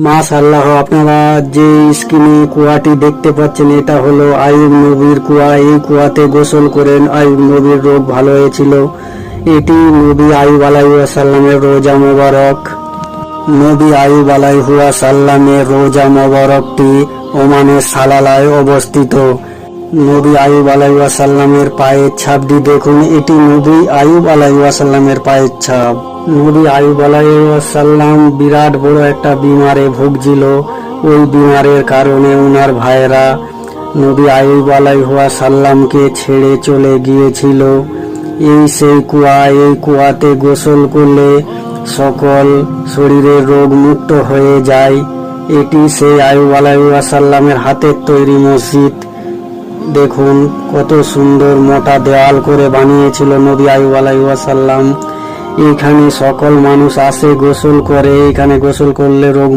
মাশাআল্লাহ, আপনারা যে স্ক্রিনে কুয়াটি দেখতে পাচ্ছেন এটা হলো আইয়ুব নবীর কুয়া। এই কুয়াতে গোসল করেন আইয়ুব নবীর রোগ ভালো হয়েছিল। এটি নবী আইয়ুব আলাইহিসসালামের রোজা মোবারক। নবী আইয়ুব আলাইহিসসালামের রোজা মোবারকটি ওমানের সালালায় অবস্থিত। নবী আইয়ুব আলাইহিসসালামের পায়ের ছাপটি দেখুন, এটি নবী আইয়ুব আলাইহিসসালামের পায়ের ছাপ। নবী আইয়ুব আলাইহিসসালাম বিরাট বড় একটা বিমারে ভুগছিল। ওই বিমারের কারণে ওনার ভাইরা নবী আইয়ুব আলাইহিসসালামকে ছেড়ে চলে গিয়েছিল। এই সেই কুয়া, এই কুয়াতে গোসল করলে সকল শরীরের রোগ মুক্ত হয়ে যায়। এটি সেই আইয়ুব আলাইহিসসালামের হাতের তৈরি মসজিদ। দেখুন কত সুন্দর মোটা দেওয়াল করে বানিয়েছিল নবী আইয়ুব আলাইহিসসালাম। এখানে সকল মানুষ আসে, গোসল করে। এখানে গোসল করলে রোগ